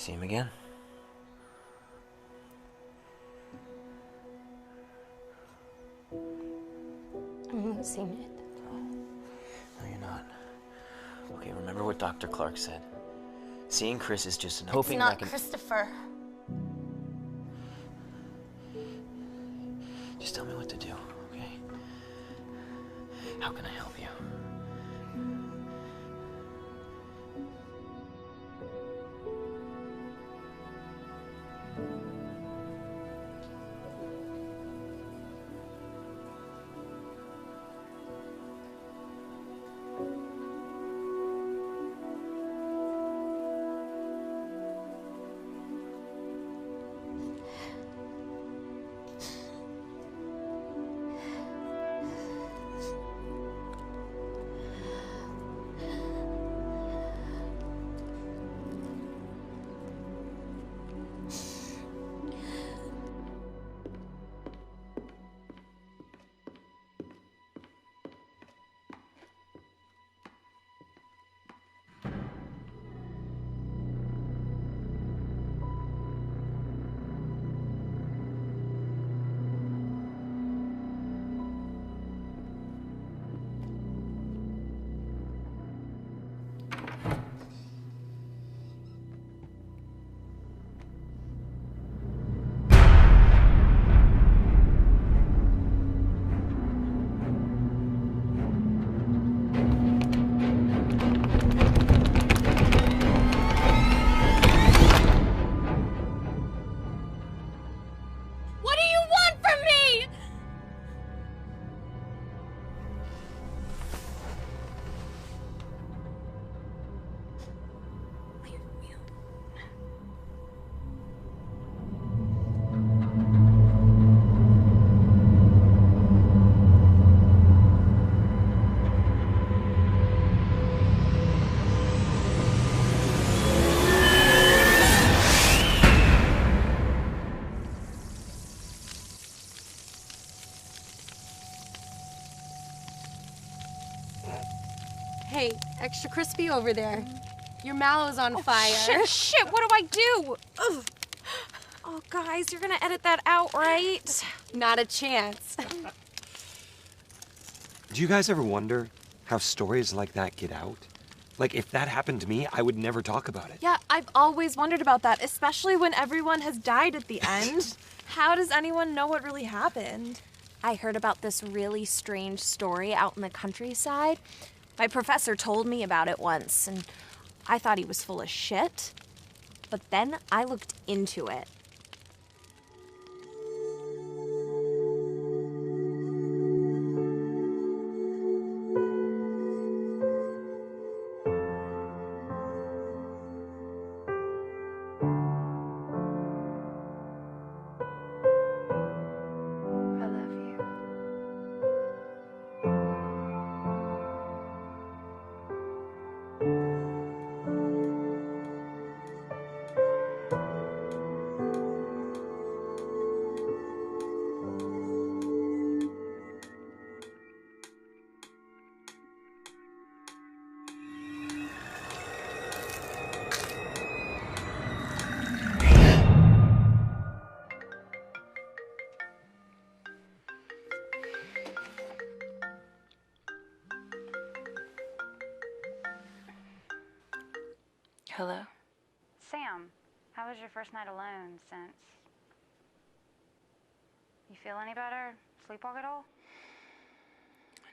see him again? I'm not seeing it. No, you're not. Okay, remember what Dr. Clark said. Seeing Chris is just an hoping It's not mechanism. Christopher. Just tell me what to do, okay? How can I help you? What do you want from me? Leave me alone. Hey, extra crispy over there. Your mallow's on fire. Shit, what do I do? Ugh. Oh, guys, you're gonna edit that out, right? Not a chance. Do you guys ever wonder how stories like that get out? Like, if that happened to me, I would never talk about it. Yeah, I've always wondered about that, especially when everyone has died at the end. How does anyone know what really happened? I heard about this really strange story out in the countryside. My professor told me about it once, and I thought he was full of shit. But then I looked into it. I love you. Hello? Sam, how was your first night alone since... You feel any better? Sleepwalk at all?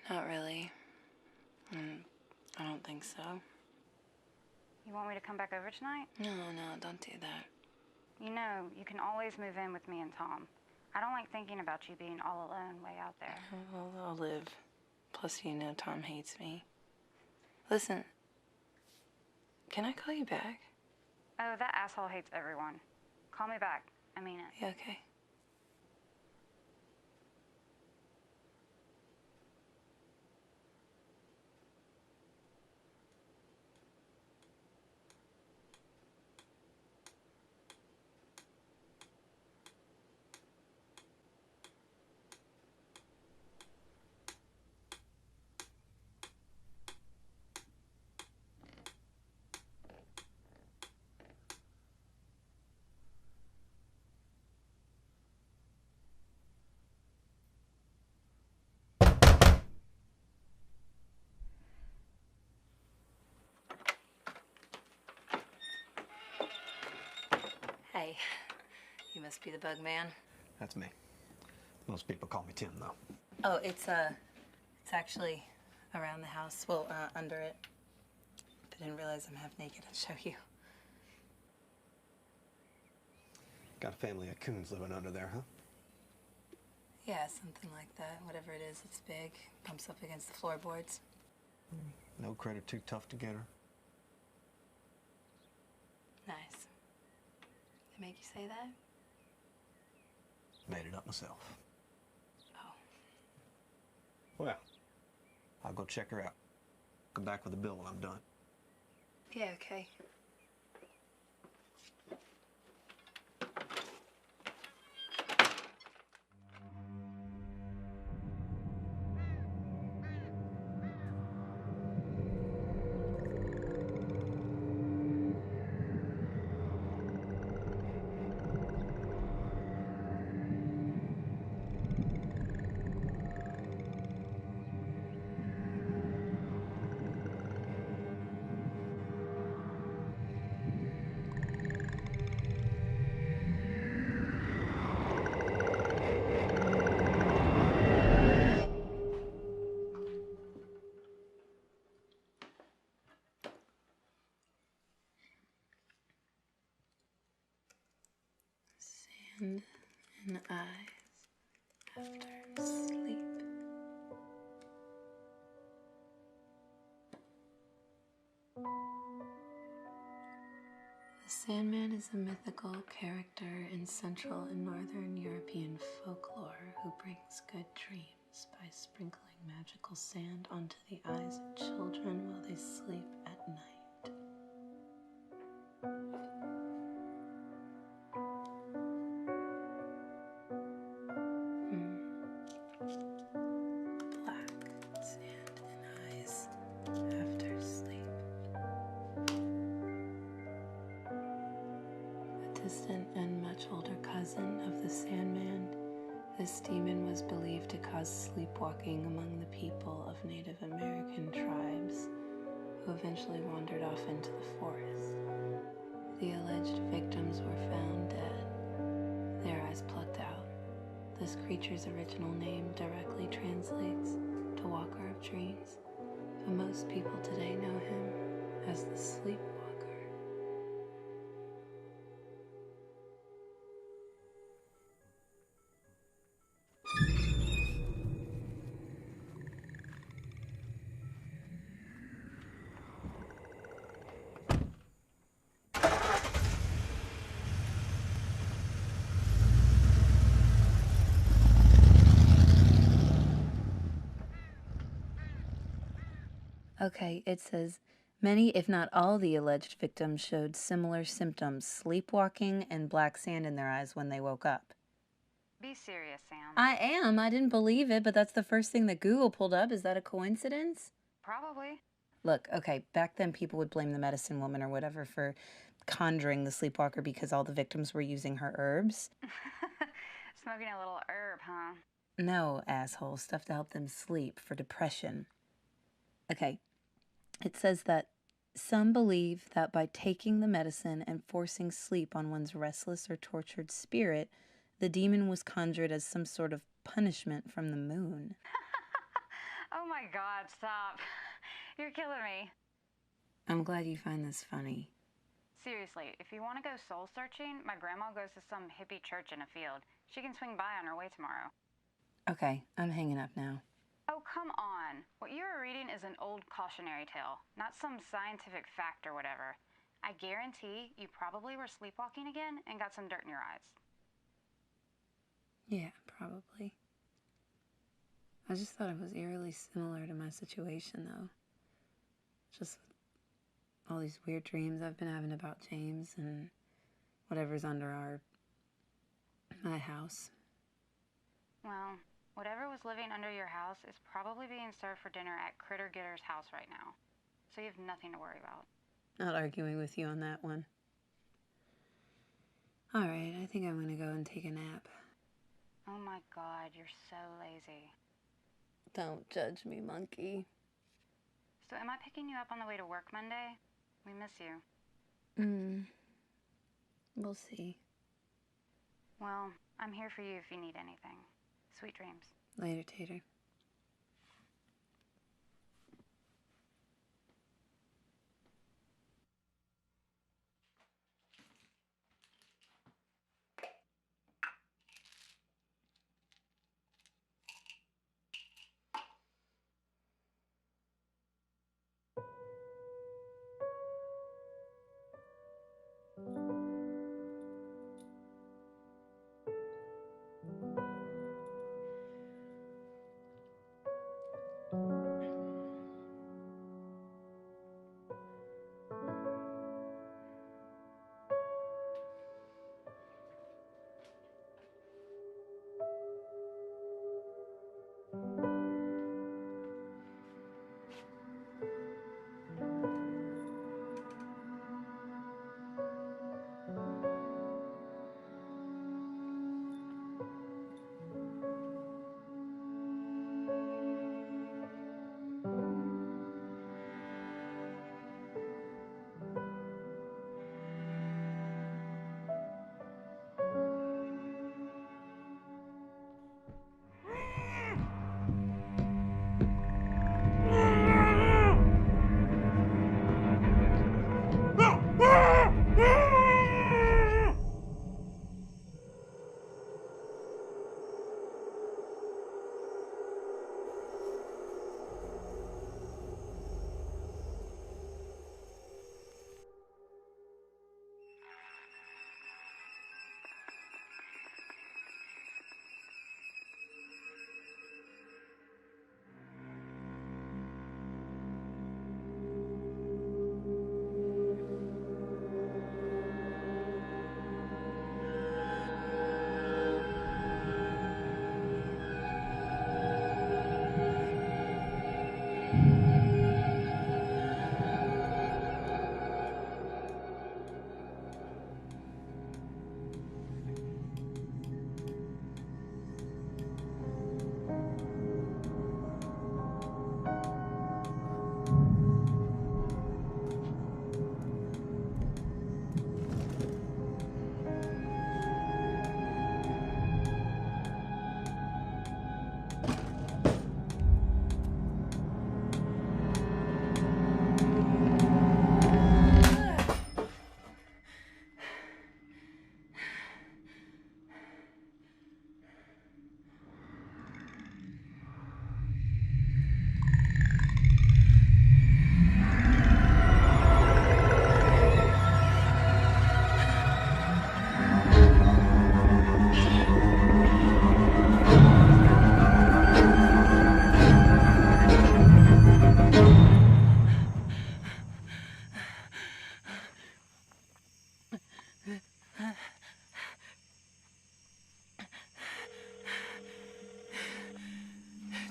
Not really. I don't think so. You want me to come back over tonight? No, don't do that. You know, you can always move in with me and Tom. I don't like thinking about you being all alone way out there. Well, I'll live. Plus, you know Tom hates me. Listen, can I call you back? Oh, that asshole hates everyone. Call me back. I mean it. Yeah, okay. Hi. You must be the bug man. That's me. Most people call me Tim, though. Oh, it's actually around the house. Well, under it. I didn't realize I'm half naked. I'll show you. Got a family of coons living under there, huh? Yeah, something like that. Whatever it is, it's big. Bumps up against the floorboards. No critter too tough to get her. Nice. They make you say that? Made it up myself. Oh. Well, I'll go check her out. Come back with a bill when I'm done. Yeah, okay. Sand in eyes after sleep. The Sandman is a mythical character in Central and Northern European folklore who brings good dreams by sprinkling magical sand onto the eyes of children while they sleep at night. Black sand in eyes after sleep. A distant and much older cousin of the Sandman, this demon was believed to cause sleepwalking among the people of Native American tribes, who eventually wandered off into the forest. The alleged victims were found dead, their eyes plucked out. This creature's original name directly translates to Walker of Dreams, but most people today know him as the Sleepwalker. Okay, it says, many, if not all, the alleged victims showed similar symptoms, sleepwalking and black sand in their eyes when they woke up. Be serious, Sam. I am. I didn't believe it, but that's the first thing that Google pulled up. Is that a coincidence? Probably. Look, okay, back then people would blame the medicine woman or whatever for conjuring the sleepwalker because all the victims were using her herbs. Smoking a little herb, huh? No, asshole, stuff to help them sleep for depression. Okay, it says that some believe that by taking the medicine and forcing sleep on one's restless or tortured spirit, the demon was conjured as some sort of punishment from the moon. Oh my God, stop. You're killing me. I'm glad you find this funny. Seriously, if you want to go soul searching, my grandma goes to some hippie church in a field. She can swing by on her way tomorrow. Okay, I'm hanging up now. Oh, come on. What you were reading is an old cautionary tale, not some scientific fact or whatever. I guarantee you probably were sleepwalking again and got some dirt in your eyes. Yeah, probably. I just thought it was eerily similar to my situation, though. Just all these weird dreams I've been having about James and whatever's under my house. Well, whatever was living under your house is probably being served for dinner at Critter Getter's house right now. So you have nothing to worry about. Not arguing with you on that one. All right, I think I'm gonna go and take a nap. Oh my God, you're so lazy. Don't judge me, monkey. So am I picking you up on the way to work Monday? We miss you. We'll see. Well, I'm here for you if you need anything. Sweet dreams. Later, Tater.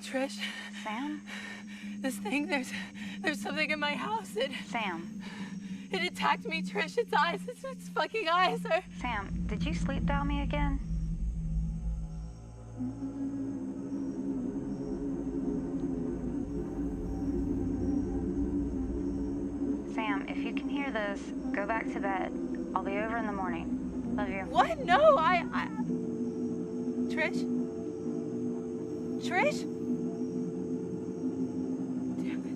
Trish? Sam? This thing, there's something in my house. Sam. It attacked me, Trish. Its eyes, its fucking eyes are... Sam, did you sleep dial me again? Sam, if you can hear this, go back to bed. I'll be over in the morning. Love you. What? No, Trish? Trish? Damn it.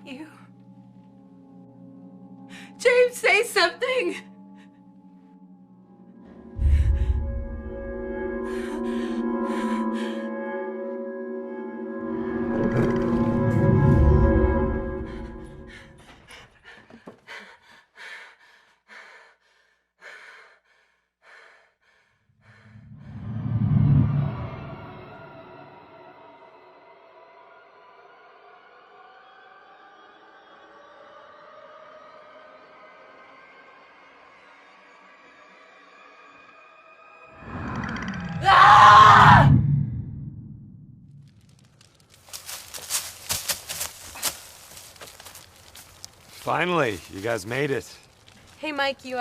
You. James, say something! Finally, you guys made it. Hey, Mike, you,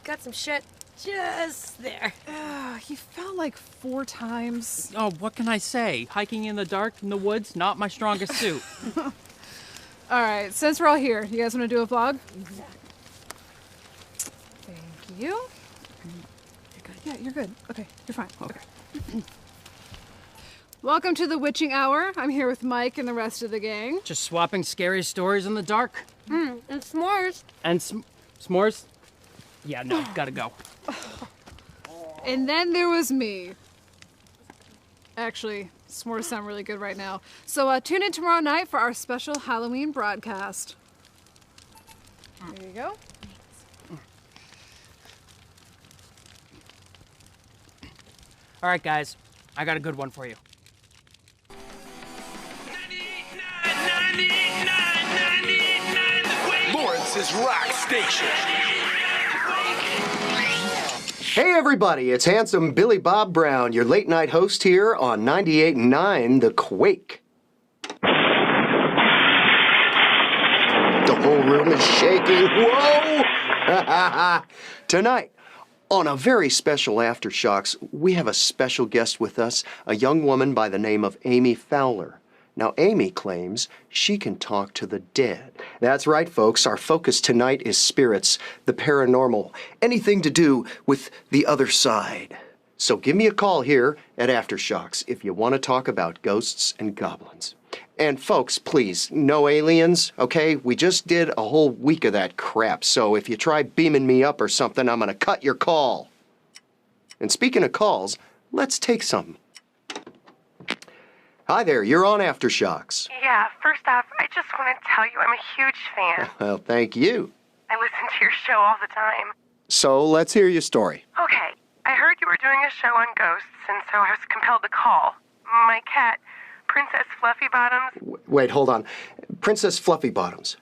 got some shit just there. He fell like 4 times. Oh, what can I say? Hiking in the dark in the woods, not my strongest suit. All right, since we're all here, you guys want to do a vlog? Thank you. You're good. Yeah, you're good. Okay, you're fine. Okay. Welcome to the Witching Hour. I'm here with Mike and the rest of the gang. Just swapping scary stories in the dark. And s'mores. And s'mores? Yeah, no, gotta go. And then there was me. Actually, s'mores sound really good right now. So tune in tomorrow night for our special Halloween broadcast. There you go. All right, guys, I got a good one for you. Lawrence's Rock Station. Hey everybody, it's handsome Billy Bob Brown, your late night host here on 98.9 The Quake. The whole room is shaking. Whoa! Tonight, on a very special Aftershocks, we have a special guest with us, a young woman by the name of Amy Fowler. Now, Amy claims she can talk to the dead. That's right, folks. Our focus tonight is spirits, the paranormal, anything to do with the other side. So give me a call here at Aftershocks if you want to talk about ghosts and goblins. And folks, please, no aliens, okay? We just did a whole week of that crap, so if you try beaming me up or something, I'm gonna cut your call. And speaking of calls, let's take some. Hi there, you're on Aftershocks. Yeah, first off, I just want to tell you I'm a huge fan. Well, thank you. I listen to your show all the time. So let's hear your story. Okay, I heard you were doing a show on ghosts, and so I was compelled to call. My cat, Princess Fluffy Bottoms. Wait, hold on. Princess Fluffy Bottoms.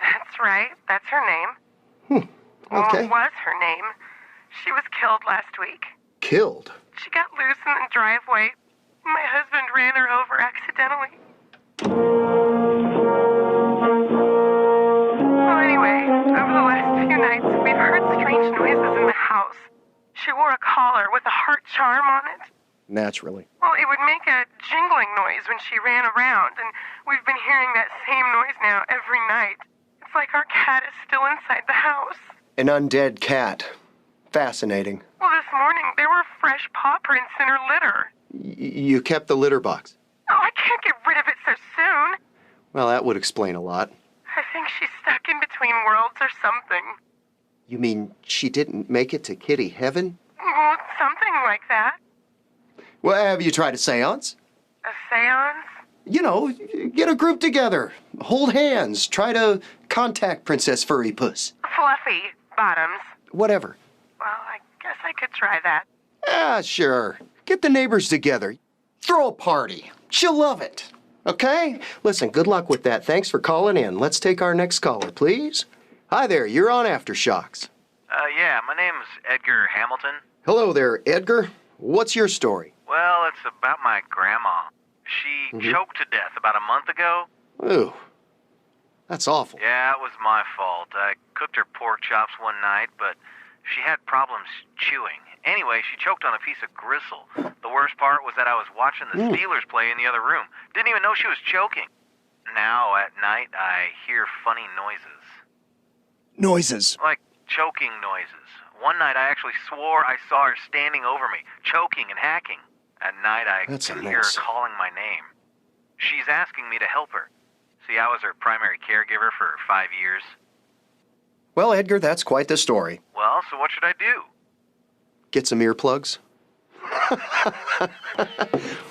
That's right, that's her name. Okay. Well, it was her name. She was killed last week. Killed? She got loose in the driveway. My husband ran her over accidentally. Well, anyway, over the last few nights, we've heard strange noises in the house. She wore a collar with a heart charm on it. Naturally. Well, it would make a jingling noise when she ran around, and we've been hearing that same noise now every night. It's like our cat is still inside the house. An undead cat. Fascinating. Well, this morning, there were fresh paw prints in her litter. You kept the litter box? Oh, I can't get rid of it so soon. Well, that would explain a lot. I think she's stuck in between worlds or something. You mean she didn't make it to Kitty Heaven? Well, something like that. Well, have you tried a seance? A seance? You know, get a group together. Hold hands. Try to contact Princess Furry Puss. Fluffy Bottoms. Whatever. Well, I guess I could try that. Ah, sure. Get the neighbors together. Throw a party. She'll love it. Okay? Listen, good luck with that. Thanks for calling in. Let's take our next caller, please. Hi there, you're on Aftershocks. Yeah, my name's Edgar Hamilton. Hello there, Edgar. What's your story? Well, it's about my grandma. She choked to death about a month ago. Ooh, that's awful. Yeah, it was my fault. I cooked her pork chops one night, but she had problems chewing. Anyway, she choked on a piece of gristle. The worst part was that I was watching the Steelers play in the other room. Didn't even know she was choking. Now, at night, I hear funny noises. Noises? Like choking noises. One night, I actually swore I saw her standing over me, choking and hacking. At night, I can hear her calling my name. She's asking me to help her. See, I was her primary caregiver for 5 years. Well, Edgar, that's quite the story. Well, so what should I do? Get some earplugs?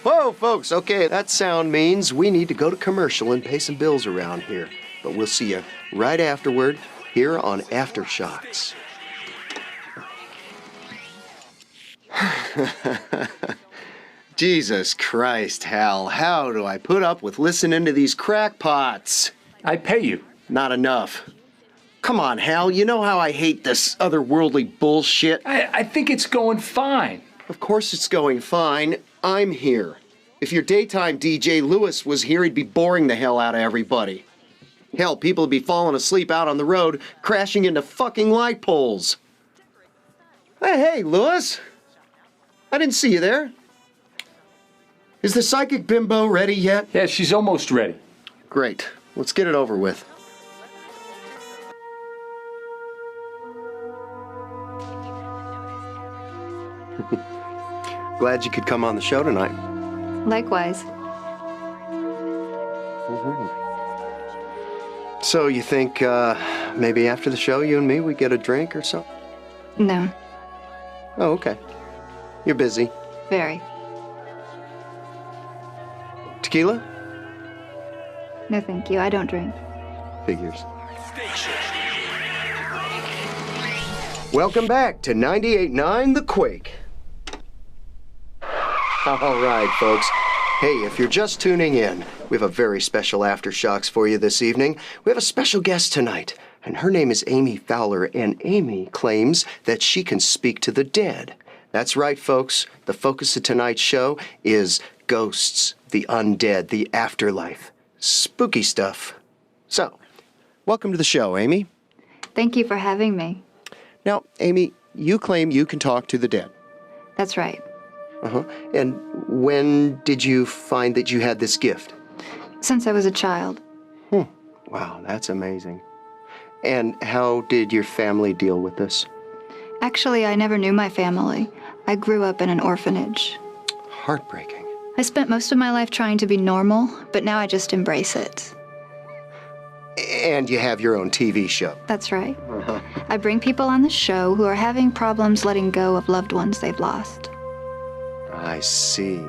Whoa, folks, okay, that sound means we need to go to commercial and pay some bills around here. But we'll see you right afterward here on Aftershocks. Jesus Christ, Hal, how do I put up with listening to these crackpots? I pay you. Not enough. Come on, Hal, you know how I hate this otherworldly bullshit. I think it's going fine. Of course it's going fine. I'm here. If your daytime DJ Lewis was here, he'd be boring the hell out of everybody. Hell, people would be falling asleep out on the road, crashing into fucking light poles. Hey, Lewis. I didn't see you there. Is the psychic bimbo ready yet? Yeah, she's almost ready. Great. Let's get it over with. Glad you could come on the show tonight. Likewise. So you think maybe after the show you and me, we get a drink or something? No. Oh, okay. You're busy. Very. Tequila? No, thank you. I don't drink. Figures. Welcome back to 98.9 The Quake. All right, folks. Hey, if you're just tuning in, we have a very special Aftershocks for you this evening. We have a special guest tonight, and her name is Amy Fowler, and Amy claims that she can speak to the dead. That's right, folks. The focus of tonight's show is ghosts, the undead, the afterlife. Spooky stuff. So, welcome to the show, Amy. Thank you for having me. Now, Amy, you claim you can talk to the dead. That's right. Uh-huh. And when did you find that you had this gift? Since I was a child. Wow, that's amazing. And how did your family deal with this? Actually, I never knew my family. I grew up in an orphanage. Heartbreaking. I spent most of my life trying to be normal, but now I just embrace it. And you have your own TV show. That's right. I bring people on the show who are having problems letting go of loved ones they've lost. I see.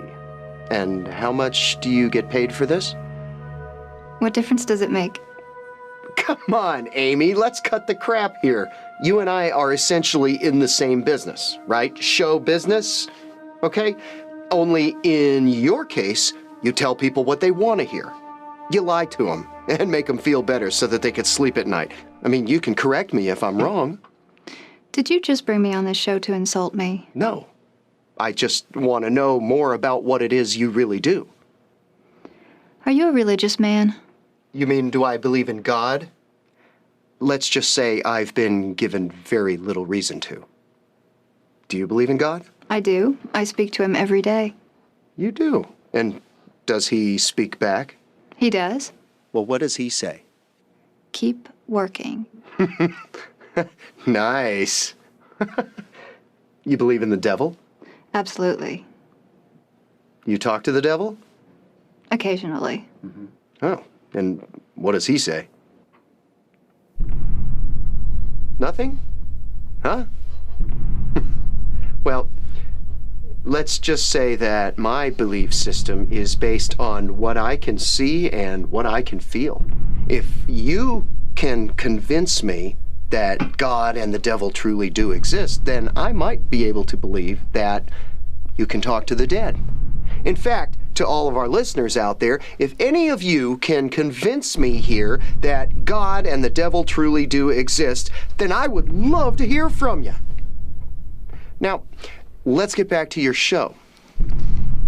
And how much do you get paid for this? What difference does it make? Come on, Amy, let's cut the crap here. You and I are essentially in the same business, right? Show business, okay? Only in your case, you tell people what they want to hear. You lie to them and make them feel better so that they could sleep at night. I mean, you can correct me if I'm wrong. Did you just bring me on this show to insult me? No. I just want to know more about what it is you really do. Are you a religious man? You mean, do I believe in God? Let's just say I've been given very little reason to. Do you believe in God? I do. I speak to him every day. You do? And does he speak back? He does. Well, what does he say? Keep working. Nice. You believe in the devil? Absolutely. You talk to the devil? Occasionally. Oh, and what does he say? Nothing? Huh? Well, let's just say that my belief system is based on what I can see and what I can feel. If you can convince me that God and the devil truly do exist, then I might be able to believe that you can talk to the dead. In fact, to all of our listeners out there, if any of you can convince me here that God and the devil truly do exist, then I would love to hear from you. Now, let's get back to your show.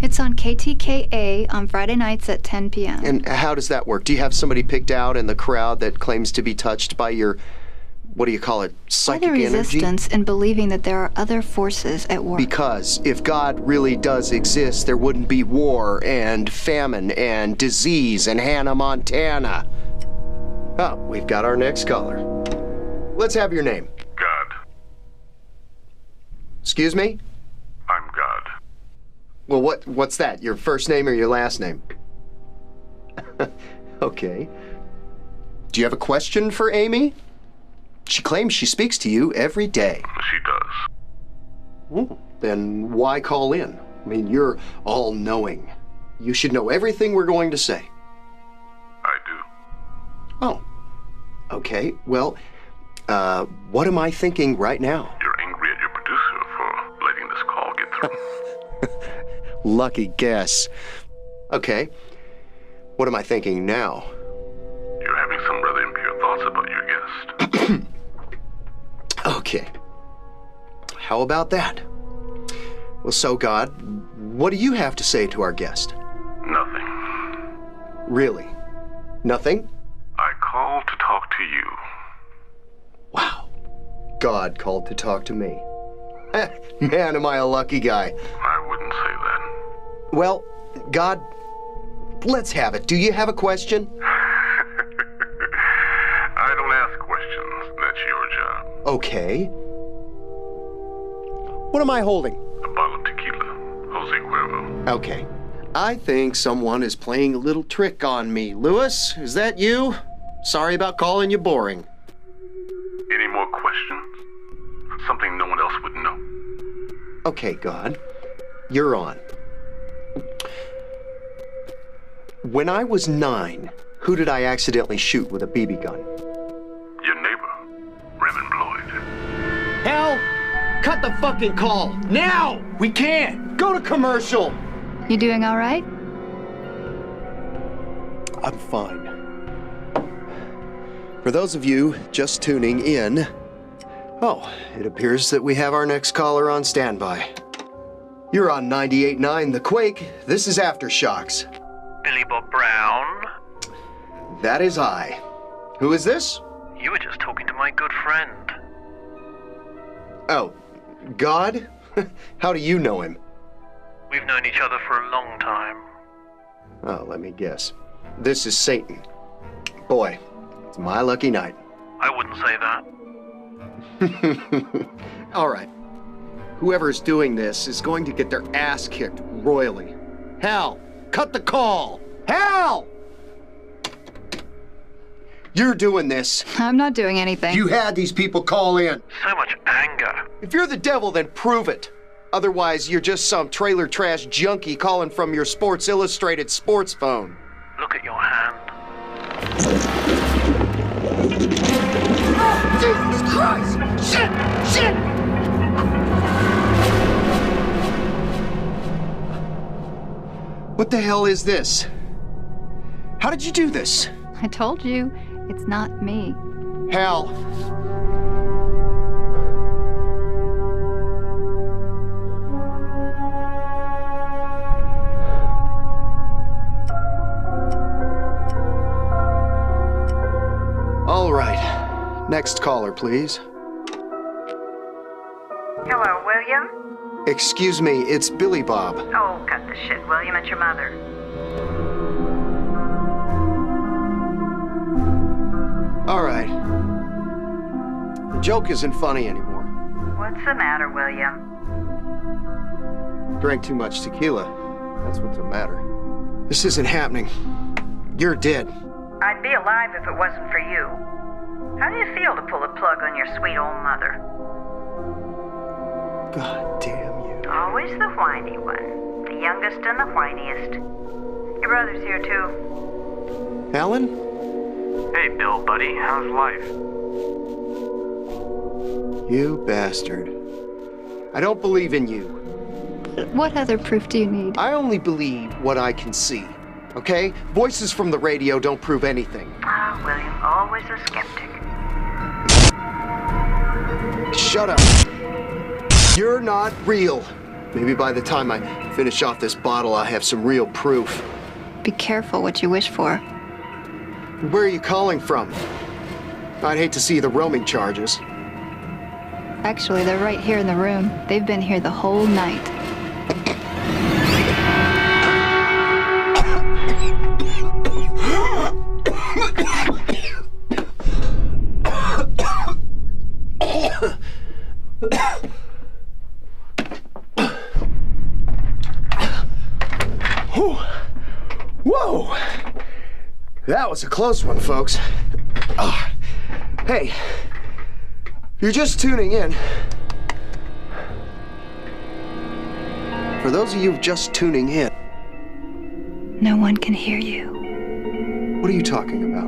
It's on KTKA on Friday nights at 10 p.m. And how does that work? Do you have somebody picked out in the crowd that claims to be touched by your, what do you call it, psychic Why the energy? resistance in believing that there are other forces at work? Because if God really does exist, there wouldn't be war and famine and disease and Hannah Montana. Oh, we've got our next caller. Let's have your name. God. Excuse me? I'm God. Well, what's that? Your first name or your last name? Okay. Do you have a question for Amy? She claims she speaks to you every day. She does. Then why call in? I mean, you're all-knowing. You should know everything we're going to say. I do. Oh. Okay, well, what am I thinking right now? You're angry at your producer for letting this call get through. Lucky guess. Okay. What am I thinking now? You're having some rather impure thoughts about your guest. Okay. How about that? Well, so God, what do you have to say to our guest? Nothing. Really? Nothing? I called to talk to you. Wow. God called to talk to me. Man, am I a lucky guy. I wouldn't say that. Well, God, let's have it. Do you have a question? I don't ask questions. That's your job. Okay. What am I holding? A bottle of tequila. Jose Cuervo. Okay. I think someone is playing a little trick on me. Lewis, is that you? Sorry about calling you boring. Any more questions? Something no one else would know. Okay, God. You're on. When I was 9, who did I accidentally shoot with a BB gun? Your neighbor, Reverend Floyd. Hell! Cut the fucking call! Now! We can't! Go to commercial! You doing all right? I'm fine. For those of you just tuning in, oh, it appears that we have our next caller on standby. You're on 98.9 The Quake. This is Aftershocks. Billy Bob Brown. That is I. Who is this? You were just talking to my good friend. Oh, God? How do you know him? We've known each other for a long time. Oh, let me guess. This is Satan. Boy, it's my lucky night. I wouldn't say that. All right. Whoever's doing this is going to get their ass kicked royally. Hal, cut the call! Hal! You're doing this. I'm not doing anything. You had these people call in. So much anger. If you're the devil, then prove it. Otherwise, you're just some trailer trash junkie calling from your Sports Illustrated sports phone. Look at your hand. Oh, Jesus Christ! Shit! Shit! What the hell is this? How did you do this? I told you, it's not me. Hal. All right. Next caller, please. Hello, William? Excuse me, it's Billy Bob. Oh, cut the shit, William. It's your mother. All right. The joke isn't funny anymore. What's the matter, William? Drank too much tequila. That's what's the matter. This isn't happening. You're dead. I'd be alive if it wasn't for you. How do you feel to pull a plug on your sweet old mother? God damn you. Always the whiny one. The youngest and the whiniest. Your brother's here, too. Alan? Hey, Bill, buddy. How's life? You bastard. I don't believe in you. What other proof do you need? I only believe what I can see. Okay? Voices from the radio don't prove anything. Ah, William, always a skeptic. Shut up. You're not real. Maybe by the time I finish off this bottle, I'll have some real proof. Be careful what you wish for. Where are you calling from? I'd hate to see the roaming charges. Actually, they're right here in the room. They've been here the whole night. Whoa! That was a close one, folks. Hey, if you're just tuning in, for those of you just tuning in, no one can hear you. What are you talking about?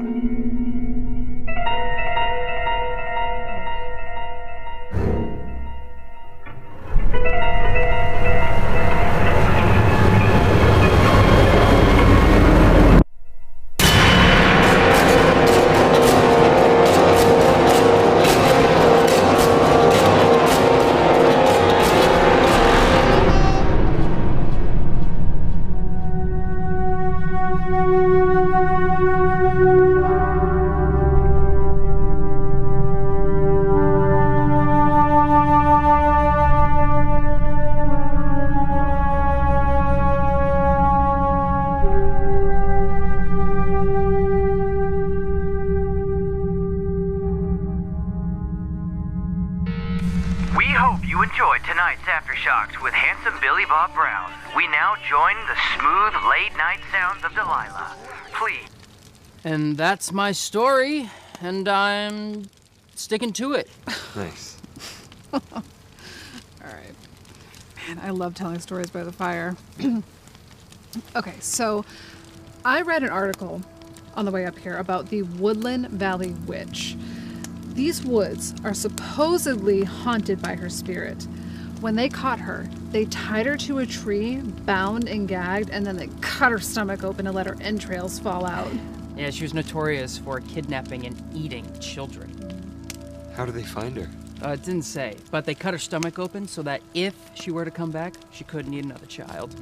Billy Bob Brown. We now join the smooth late-night sounds of Delilah. Please. And that's my story, and I'm sticking to it. Nice. All right. Man, I love telling stories by the fire. Okay, so I read an article on the way up here about the Woodland Valley Witch. These woods are supposedly haunted by her spirit. When they caught her, they tied her to a tree, bound and gagged, and then they cut her stomach open and let her entrails fall out. Yeah, she was notorious for kidnapping and eating children. How do they find her? It didn't say, but they cut her stomach open so that if she were to come back, she couldn't eat another child.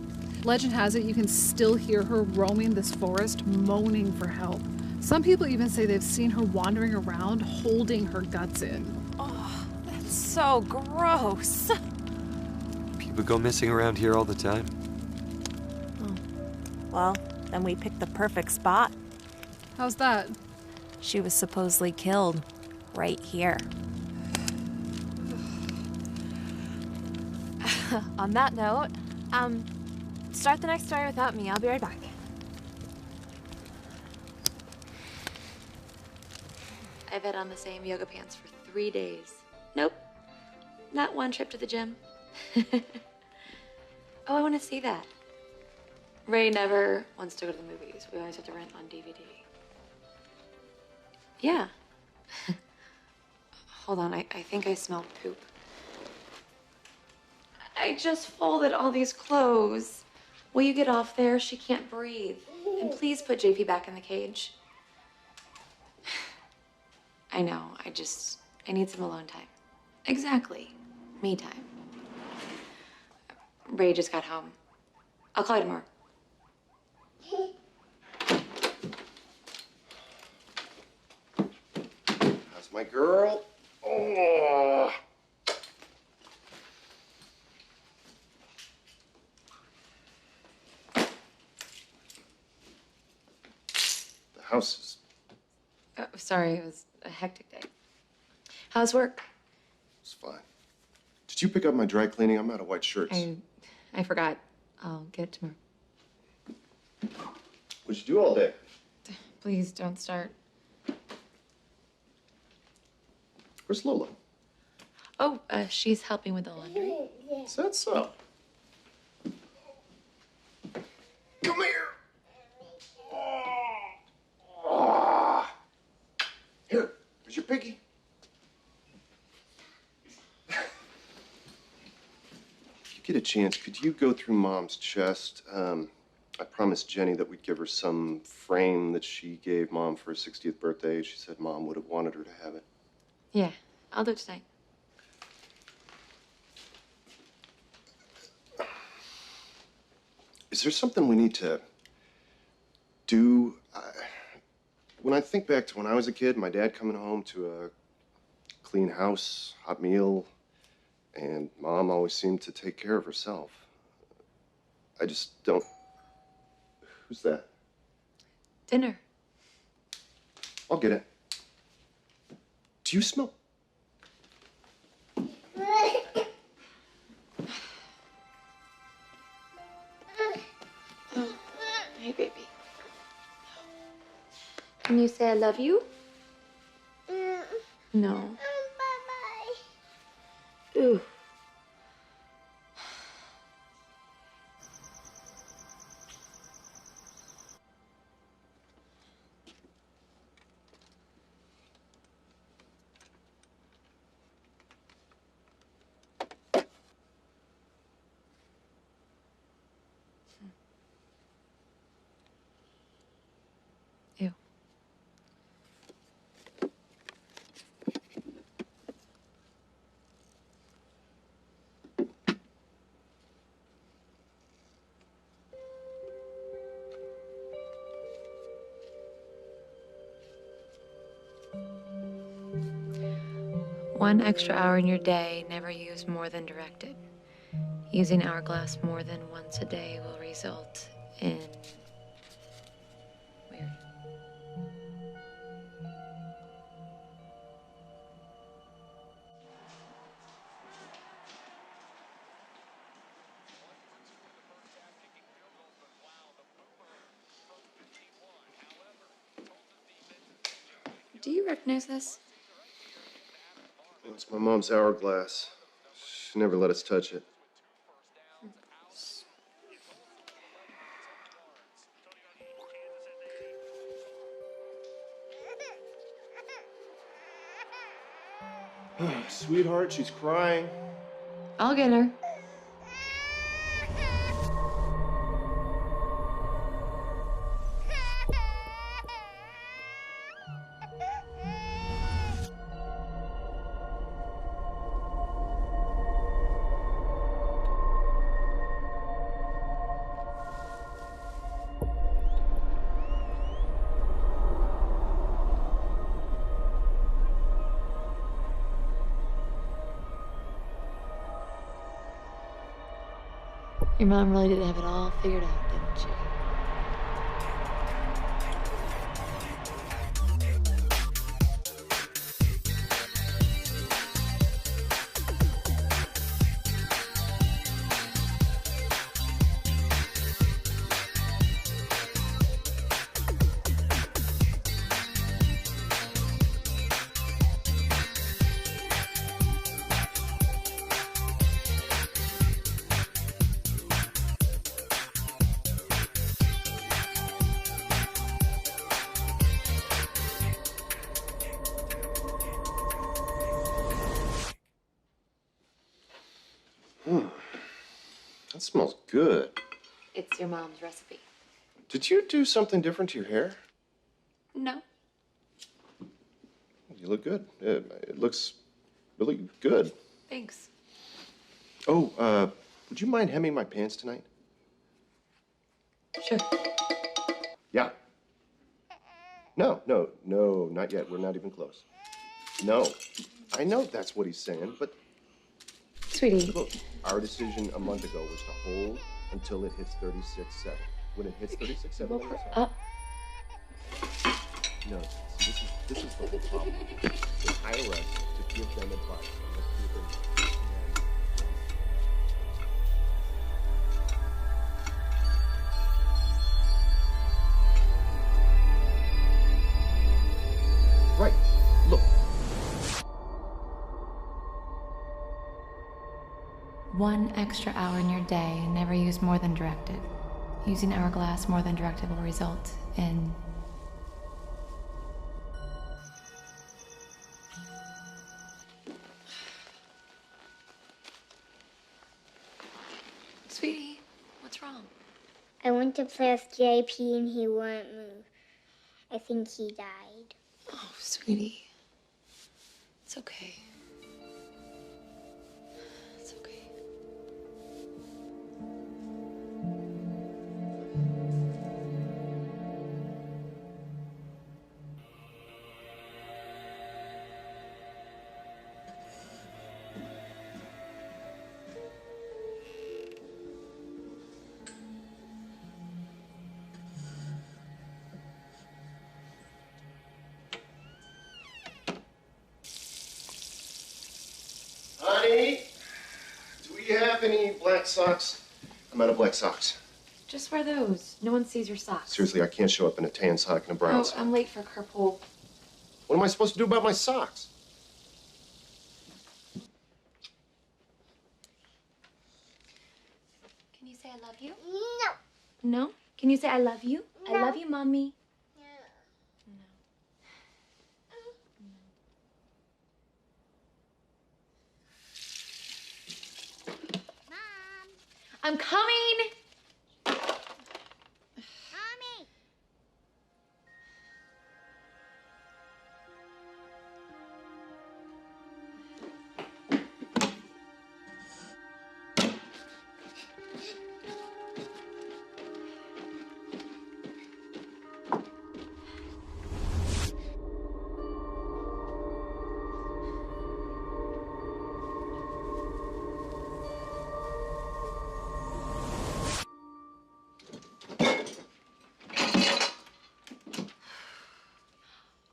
Legend has it you can still hear her roaming this forest, moaning for help. Some people even say they've seen her wandering around, holding her guts in. Oh, that's so gross. People go missing around here all the time. Well, then we picked the perfect spot. How's that? She was supposedly killed right here. On that note, start the next story without me. I'll be right back. I've had on the same yoga pants for 3 days. Nope. Not one trip to the gym. Oh, I want to see that. Ray never wants to go to the movies. We always have to rent on DVD. Yeah. Hold on, I think I smell poop. I just folded all these clothes. Will you get off there? She can't breathe. And please put JP back in the cage. I know, I need some alone time. Exactly. Me time. Ray just got home. I'll call you tomorrow. How's my girl? Oh. The house is... Oh, sorry, it was a hectic day. How's work? It's fine. Did you pick up my dry cleaning? I'm out of white shirts. I forgot. I'll get it tomorrow. What'd you do all day? Please don't start. Where's Lola? Oh, she's helping with the laundry. Is that so? Come here. Oh. Here, here's your piggy. If you get a chance, could you go through Mom's chest? I promised Jenny that we'd give her some frame that she gave Mom for her 60th birthday. She said Mom would have wanted her to have it. Yeah, I'll do it tonight. Is there something we need to do? When I think back to when I was a kid, my dad coming home to a clean house, hot meal, and Mom always seemed to take care of herself. I just don't... Who's that? Dinner. I'll get it. Do you smell... Oh, hey, baby. Can you say I love you? No. Bye-bye. Ooh. Ew. One extra hour in your day, never use more than directed. Using Hourglass more than once a day will result in... weird. Do you recognize this? It's my mom's hourglass. She never let us touch it. Sweetheart, she's crying. I'll get her. Your mom really did have it all figured out, didn't she? That smells good. It's your mom's recipe. Did you do something different to your hair? No. You look good. It looks really good. Thanks. Oh, would you mind hemming my pants tonight? Sure. Yeah. No, not yet. We're not even close. No. I know that's what he's saying, but... Sweetie. Look, our decision a month ago was to hold until it hits 36.7. When it hits 36.7, Woke then her we'll start. up. No, see, this is the whole problem. They hire us to give them advice. And let's give them... Right. Look. One extra hour in your day, never use more than directed. Using hourglass more than directed will result in... Sweetie, what's wrong? I went to play with JP and he wouldn't move. I think he died. Oh, sweetie. It's okay. It's okay. Honey, do we have any black socks? I'm out of black socks. Just wear those. No one sees your socks. Seriously, I can't show up in a tan sock and a brown Oh, sock. I'm late for carpool. What am I supposed to do about my socks? Can you say I love you? No. No? Can you say I love you? No. I love you, Mommy. I'm coming! Mommy!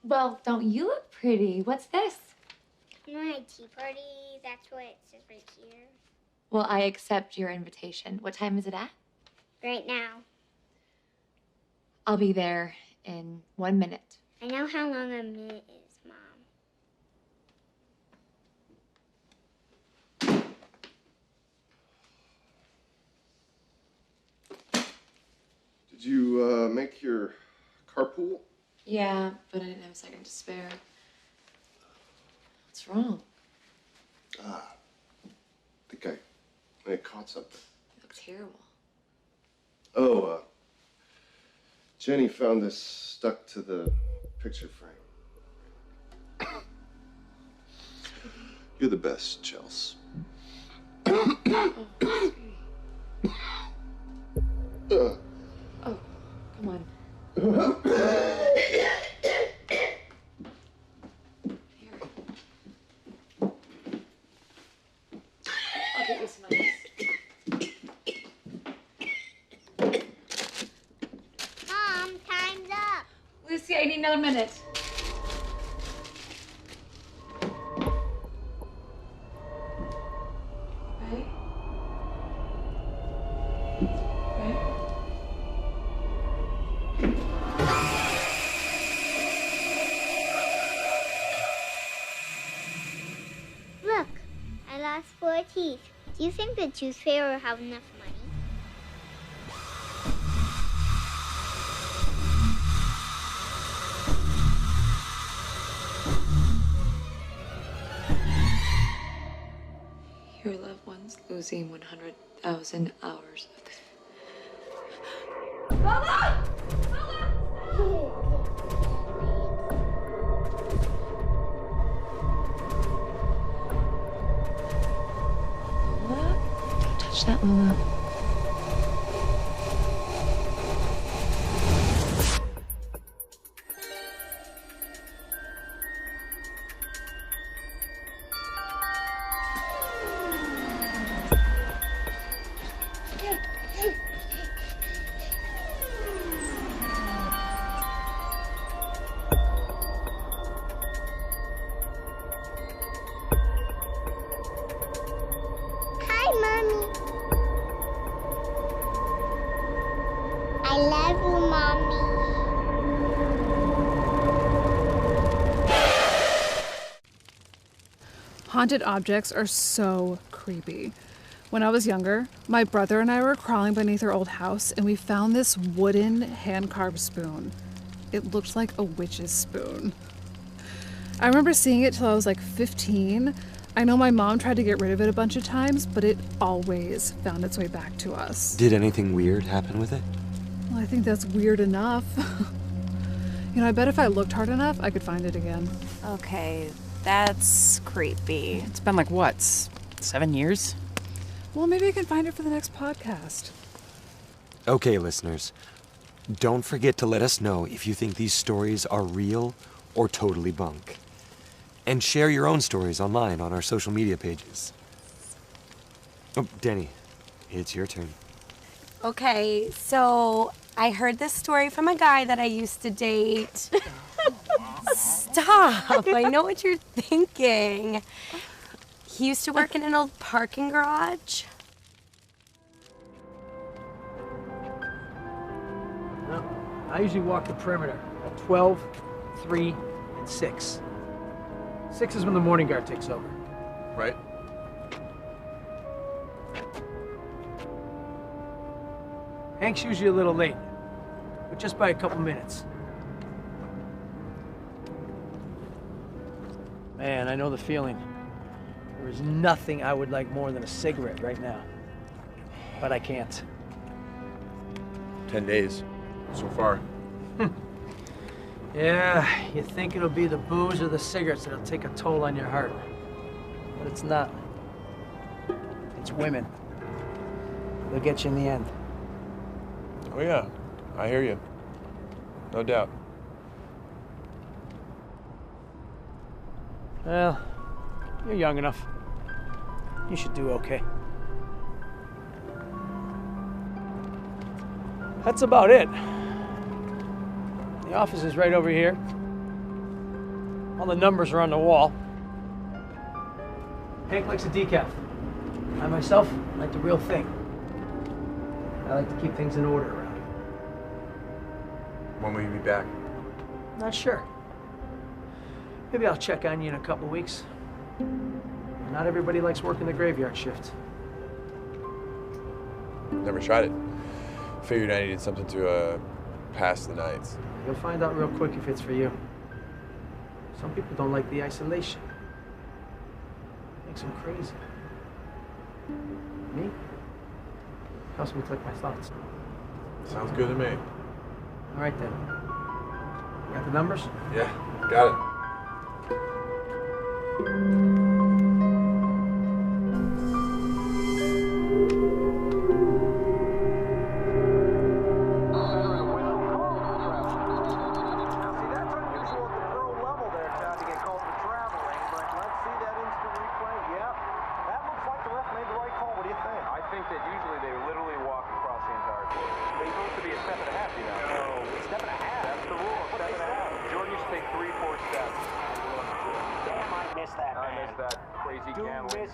Well, don't you look pretty? What's this? My tea party, that's what it says right here. Well, I accept your invitation. What time is it at? Right now. I'll be there in 1 minute. I know how long a minute is. Did you make your carpool? Yeah, but I didn't have a second to spare. What's wrong? I think I caught something. You look terrible. Oh, Jenny found this stuck to the picture frame. You're the best, Chels. Oh, come on. I'll get you some ice. Mom, time's up. Lucy, I need another minute. Right? Right? Look, I lost 4 teeth. Do you think the tooth fairy will have enough money? Your loved ones losing 100,000 hours of the... Mama! Lola? Don't touch that, Lola. Hi, Mommy. I love you, Mommy. Haunted objects are so creepy. When I was younger, my brother and I were crawling beneath our old house and we found this wooden hand-carved spoon. It looked like a witch's spoon. I remember seeing it till I was like 15. I know my mom tried to get rid of it a bunch of times, but it always found its way back to us. Did anything weird happen with it? Well, I think that's weird enough. You know, I bet if I looked hard enough, I could find it again. Okay, that's creepy. It's been like what, 7 years? Well, maybe I can find it for the next podcast. Okay, listeners. Don't forget to let us know if you think these stories are real or totally bunk. And share your own stories online on our social media pages. Oh, Denny, it's your turn. Okay, so I heard this story from a guy that I used to date. Stop! I know what you're thinking. He used to work in an old parking garage. Well, I usually walk the perimeter at 12, 3, and 6. 6 is when the morning guard takes over. Right. Hank's usually a little late, but just by a couple minutes. Man, I know the feeling. There is nothing I would like more than a cigarette right now. But I can't. 10 days so far. Yeah, you think it'll be the booze or the cigarettes that'll take a toll on your heart. But it's not. It's women. They'll get you in the end. Oh yeah, I hear you. No doubt. Well, you're young enough. You should do okay. That's about it. The office is right over here. All the numbers are on the wall. Hank likes a decaf. I myself like the real thing. I like to keep things in order around here. When will you be back? Not sure. Maybe I'll check on you in a couple weeks. Not everybody likes working the graveyard shift. Never tried it. Figured I needed something to pass the nights. You'll find out real quick if it's for you. Some people don't like the isolation. Makes them crazy. Me? Helps me collect my thoughts. Sounds good to me. All right then. You got the numbers? Yeah, got it.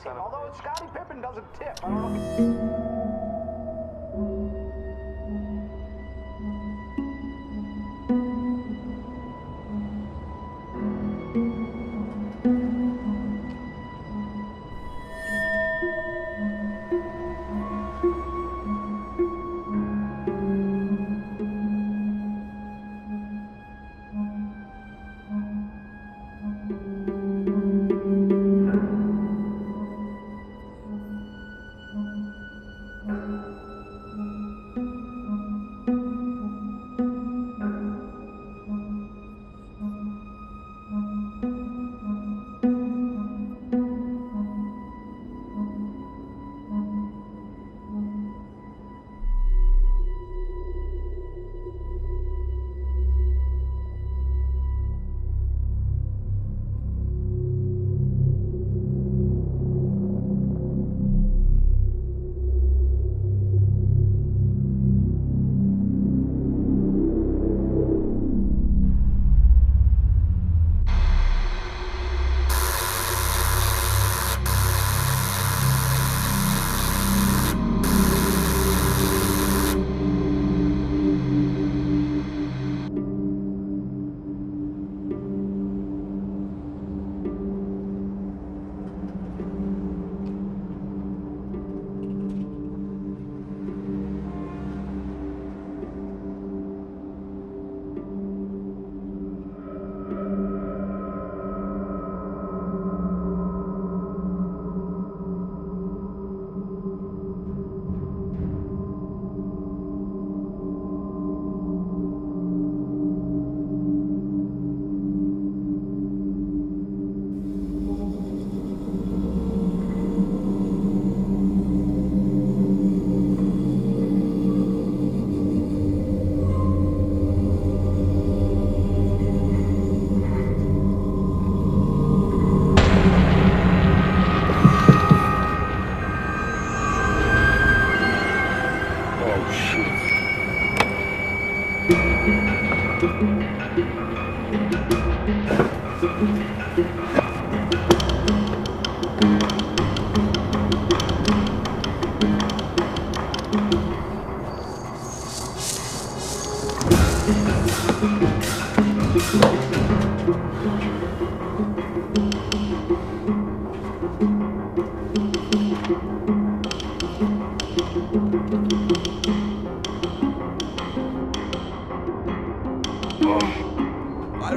Although Scottie Pippen doesn't tip. I don't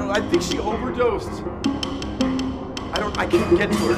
know. I think she overdosed. I can't get to her.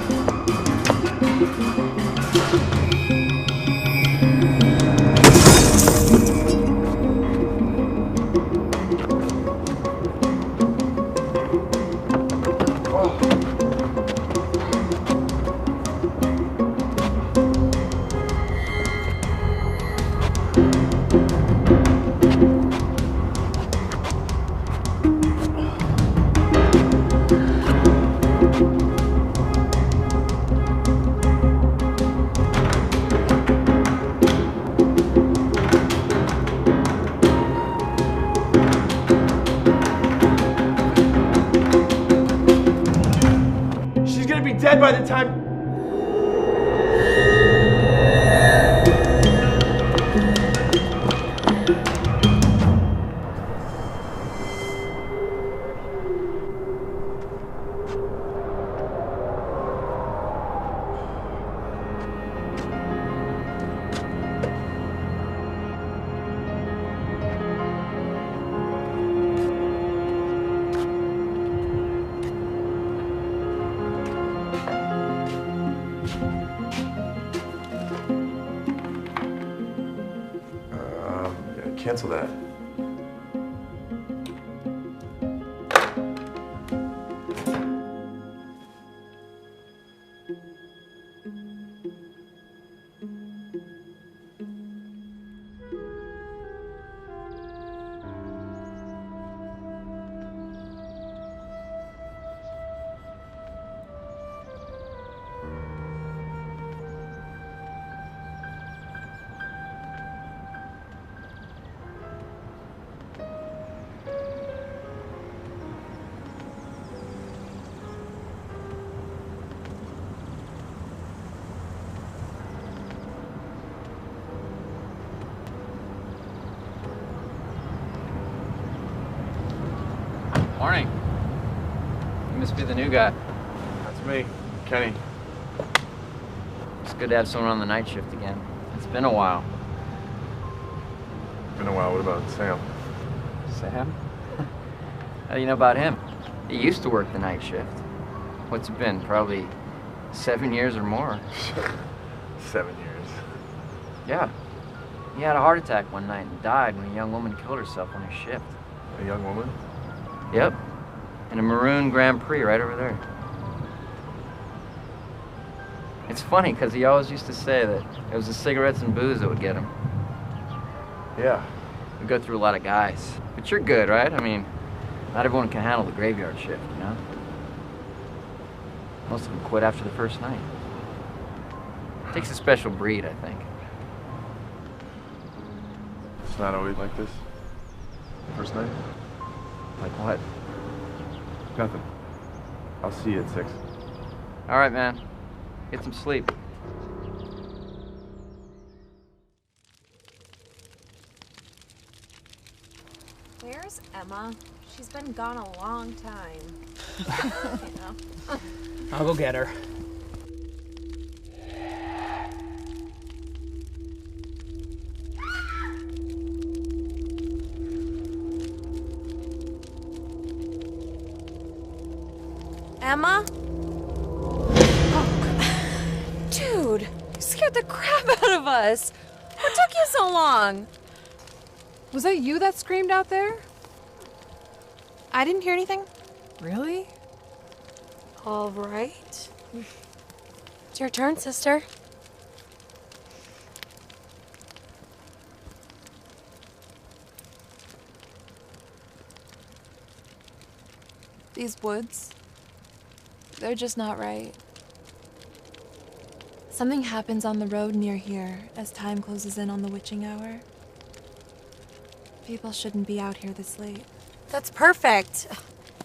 Dead by the time. Cancel that. Morning. You must be the new guy. That's me, Kenny. It's good to have someone on the night shift again. It's been a while. Been a while. What about Sam? Sam? How do you know about him? He used to work the night shift. What's it been? Probably 7 years or more. 7 years. Yeah. He had a heart attack one night and died when a young woman killed herself on his shift. A young woman? Yep. In a maroon Grand Prix right over there. It's funny because he always used to say that it was the cigarettes and booze that would get him. Yeah. We go through a lot of guys. But you're good, right? I mean, not everyone can handle the graveyard shift, you know? Most of them quit after the first night. It takes a special breed, I think. It's not always like this. First night? Like what? Nothing. I'll see you at 6. All right, man. Get some sleep. Where's Emma? She's been gone a long time. You know? I'll go get her. Emma? Oh, dude, you scared the crap out of us. What took you so long? Was that you that screamed out there? I didn't hear anything. Really? All right. It's your turn, sister. These woods, they're just not right. Something happens on the road near here as time closes in on the witching hour. People shouldn't be out here this late. That's perfect.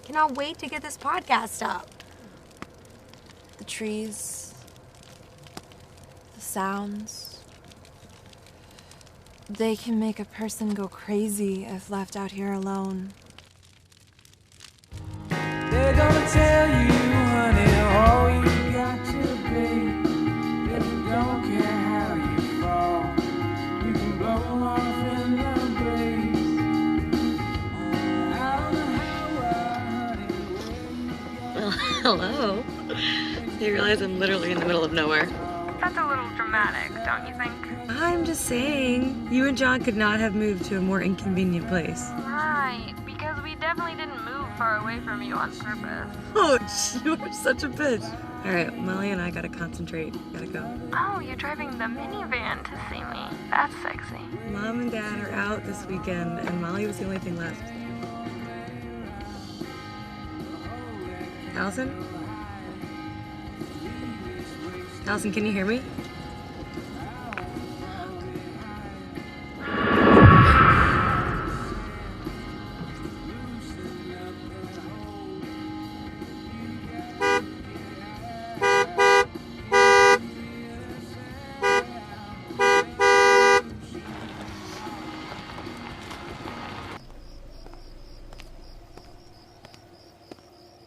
Cannot wait to get this podcast up. The trees, the sounds, they can make a person go crazy if left out here alone. They're gonna tell you, honey, all you got to be. If you don't care how you fall, you can blow off in the breeze. I don't know how, honey, where you Well, hello. You realize I'm literally in the middle of nowhere. That's a little dramatic, don't you think? I'm just saying, you and John could not have moved to a more inconvenient place. Right, because we definitely didn't move far away from you on purpose. Oh, you are such a bitch. All right, Molly and I gotta concentrate. Gotta go. Oh, you're driving the minivan to see me. That's sexy. Mom and Dad are out this weekend, and Molly was the only thing left. Allison? Allison, can you hear me?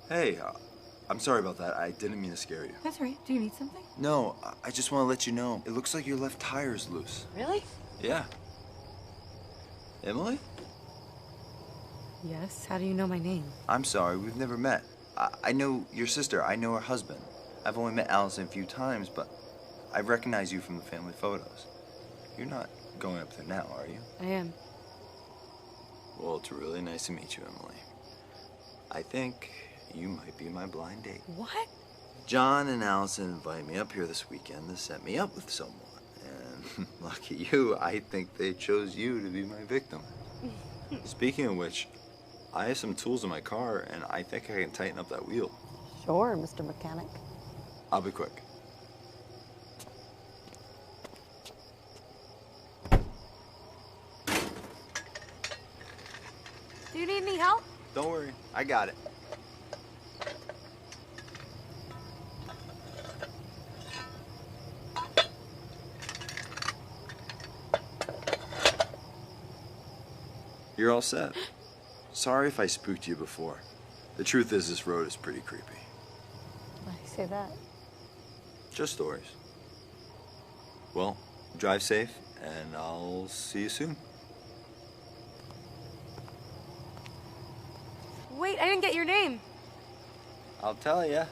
Hey, I'm sorry about that. I didn't mean to scare you. That's right. Do you need something? No, I just want to let you know. It looks like your left tire's loose. Really? Yeah. Emily? Yes. How do you know my name? I'm sorry, we've never met. I know your sister. I know her husband. I've only met Allison a few times, but I recognize you from the family photos. You're not going up there now, are you? I am. Well, it's really nice to meet you, Emily. I think you might be my blind date. What? John and Allison invited me up here this weekend to set me up with someone. And lucky you, I think they chose you to be my victim. Speaking of which, I have some tools in my car, and I think I can tighten up that wheel. Sure, Mr. Mechanic. I'll be quick. Do you need any help? Don't worry, I got it. You're all set. Sorry if I spooked you before. The truth is, this road is pretty creepy. Why do you say that? Just stories. Well, drive safe, and I'll see you soon. Wait, I didn't get your name. I'll tell you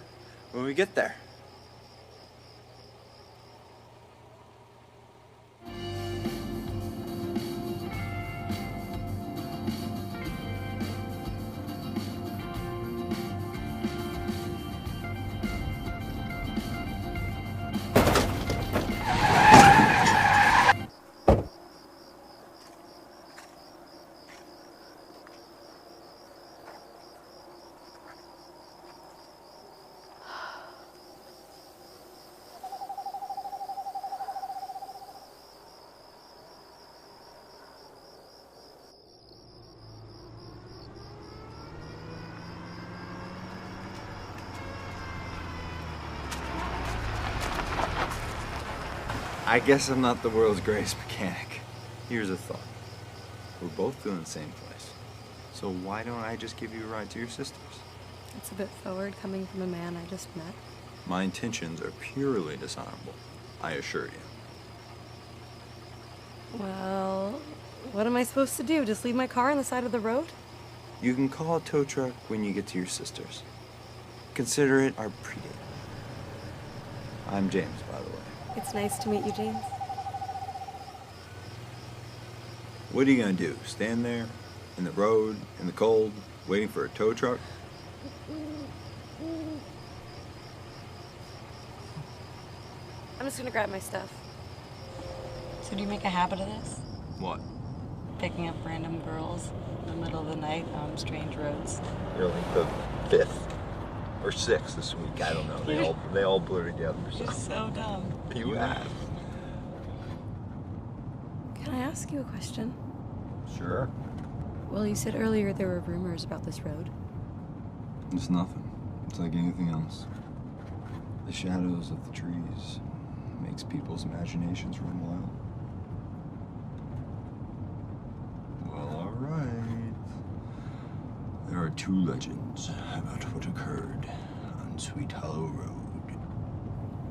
when we get there. I guess I'm not the world's greatest mechanic. Here's a thought. We're both doing the same place. So why don't I just give you a ride to your sister's? It's a bit forward coming from a man I just met. My intentions are purely dishonorable, I assure you. Well, what am I supposed to do? Just leave my car on the side of the road? You can call a tow truck when you get to your sister's. Consider it our pre-date. I'm James, by the way. It's nice to meet you, James. What are you gonna do? Stand there, in the road, in the cold, waiting for a tow truck? I'm just gonna grab my stuff. So do you make a habit of this? What? Picking up random girls in the middle of the night on strange roads? You're like the 5th or 6th this week, I don't know. They all blur together. You're so dumb. You have. Can I ask you a question? Sure. Well, you said earlier there were rumors about this road. It's nothing. It's like anything else. The shadows of the trees makes people's imaginations run wild. Well, all right. There are 2 legends about what occurred on Sweet Hollow Road.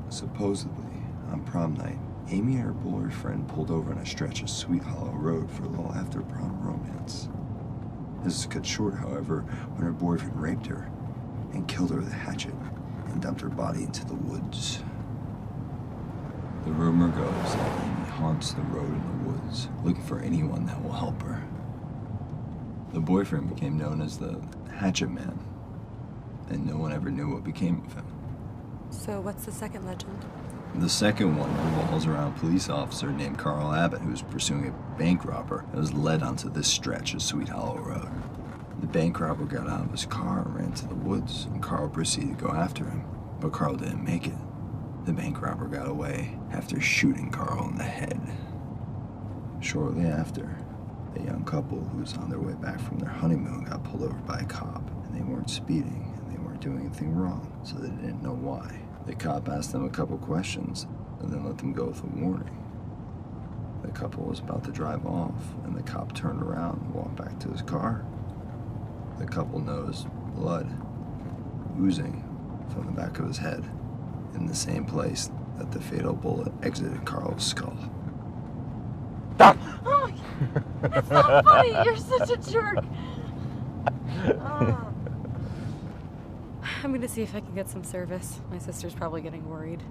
Supposedly, on prom night, Amy and her boyfriend pulled over on a stretch of Sweet Hollow Road for a little after prom romance. This was cut short, however, when her boyfriend raped her and killed her with a hatchet and dumped her body into the woods. The rumor goes that Amy haunts the road in the woods, looking for anyone that will help her. The boyfriend became known as the Hatchet Man, and no one ever knew what became of him. So what's the second legend? The second one revolves around a police officer named Carl Abbott, who was pursuing a bank robber that was led onto this stretch of Sweet Hollow Road. The bank robber got out of his car and ran to the woods, and Carl proceeded to go after him, but Carl didn't make it. The bank robber got away after shooting Carl in the head. Shortly after, a young couple who was on their way back from their honeymoon got pulled over by a cop, and they weren't speeding, and they weren't doing anything wrong, so they didn't know why. The cop asked them a couple questions, and then let them go with a warning. The couple was about to drive off, and the cop turned around and walked back to his car. The couple noticed blood oozing from the back of his head, in the same place that the fatal bullet exited Carl's skull. Oh, it's not funny. You're such a jerk. I'm gonna see if I can get some service. My sister's probably getting worried.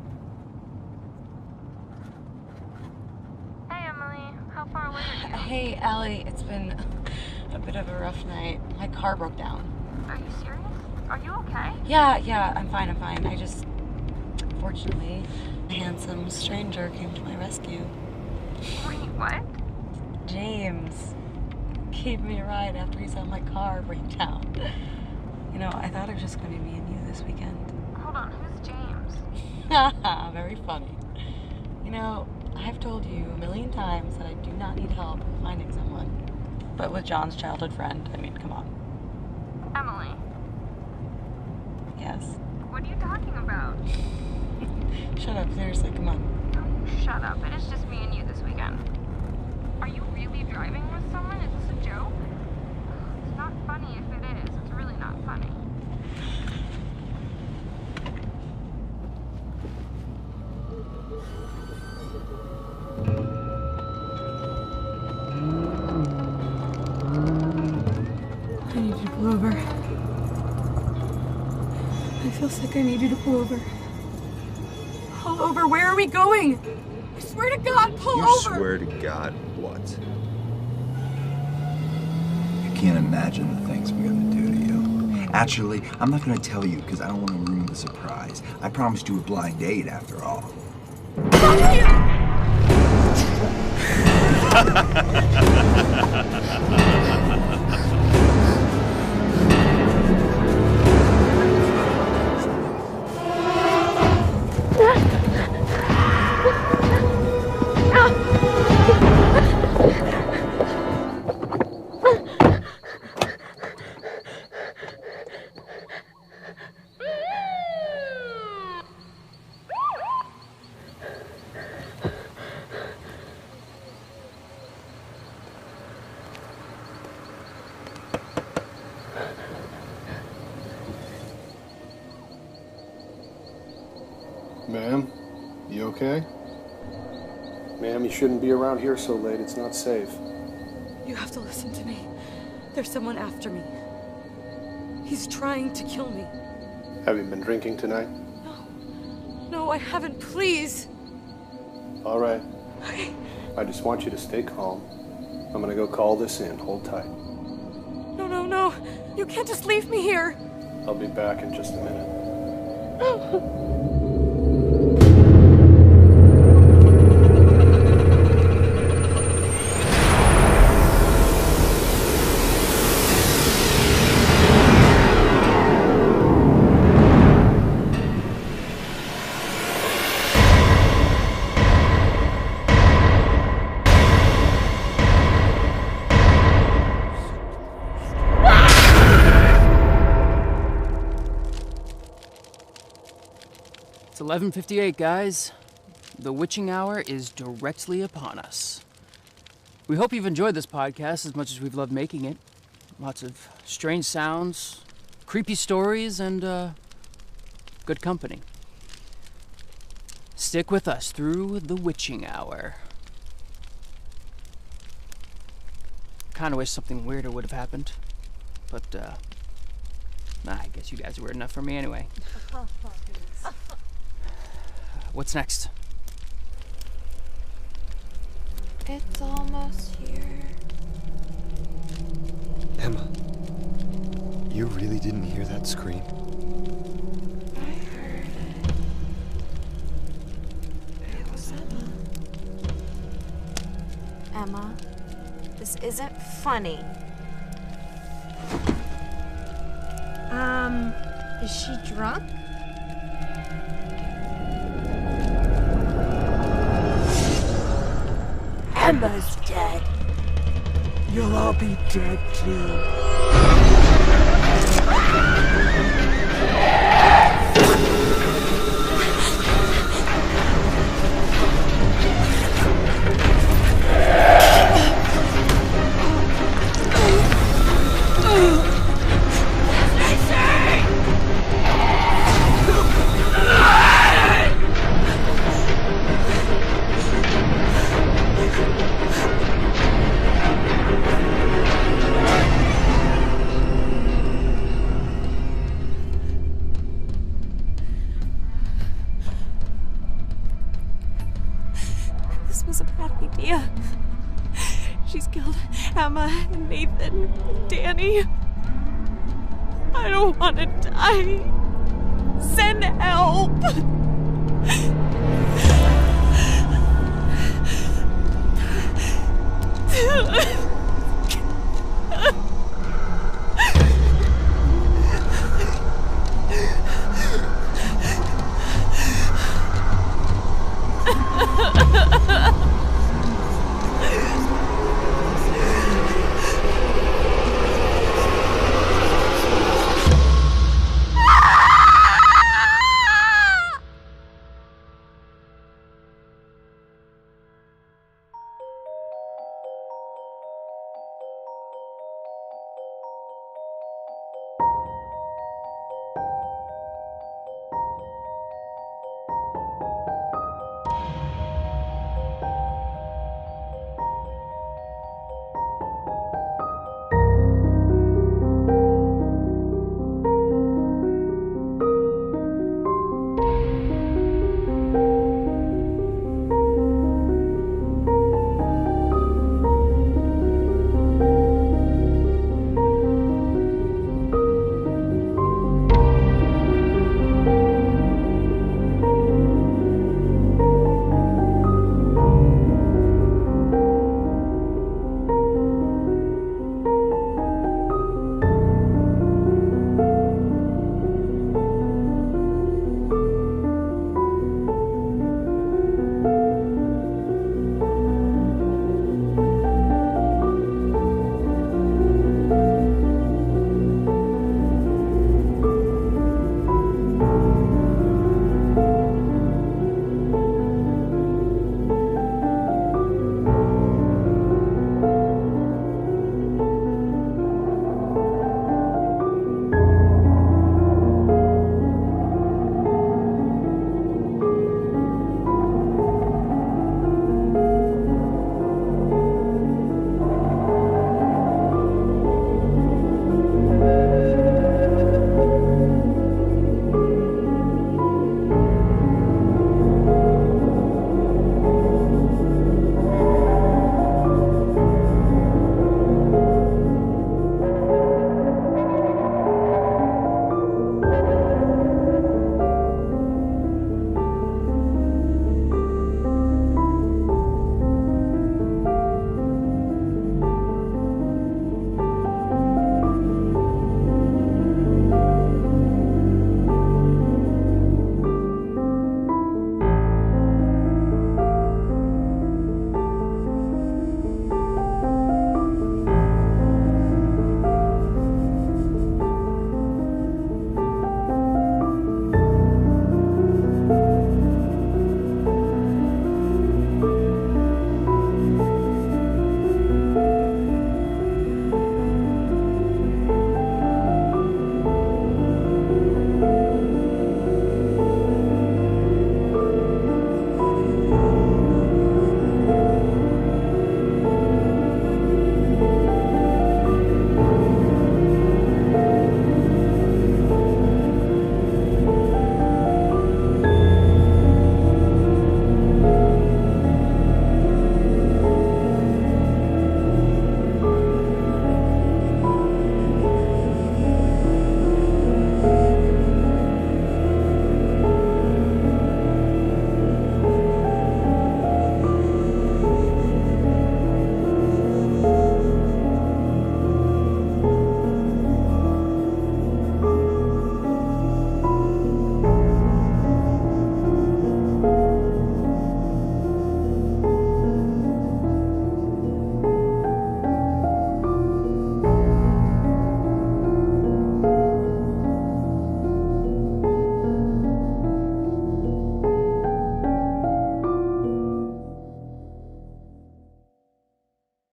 Hey, Emily. How far away are you? Hey, Allie, it's been a bit of a rough night. My car broke down. Are you serious? Are you okay? Yeah, I'm fine. I just, fortunately, a handsome stranger came to my rescue. Wait, what? James gave me a ride after he saw my car break down. You know, I thought it was just going to be me and you this weekend. Hold on, who's James? Very funny. You know, I've told you a million times that I do not need help finding someone. But with John's childhood friend, I mean, come on. Emily. Yes. What are you talking about? Shut up, seriously, come on. Don't shut up. It is just me and you this weekend. Are you really driving with someone? Is this a joke? It's not funny if it is. It's really not funny. I need you to pull over. I feel sick. I need you to pull over. Pull over. Where are we going? I swear to God, pull over. You swear to God what? You can't imagine the things we're gonna do to you. Actually, I'm not gonna tell you because I don't want to ruin the surprise. I promised you a blind date after all. Ma'am, you okay? Ma'am, you shouldn't be around here so late. It's not safe. You have to listen to me. There's someone after me. He's trying to kill me. Have you been drinking tonight? No, I haven't. Please. All right. Okay. I just want you to stay calm. I'm gonna go call this in. Hold tight. No. You can't just leave me here. I'll be back in just a minute. It's 11:58, guys. The witching hour is directly upon us. We hope you've enjoyed this podcast as much as we've loved making it. Lots of strange sounds, creepy stories, and good company. Stick with us through the witching hour. Kinda wish something weirder would have happened, but I guess you guys are weird enough for me anyway. What's next? It's almost here. Emma, you really didn't hear that scream? I heard it. It was Emma. Emma, this isn't funny. Is she drunk? Emma's dead. You'll all be dead too. Grandma and Nathan and Danny. I don't want to die. Send help.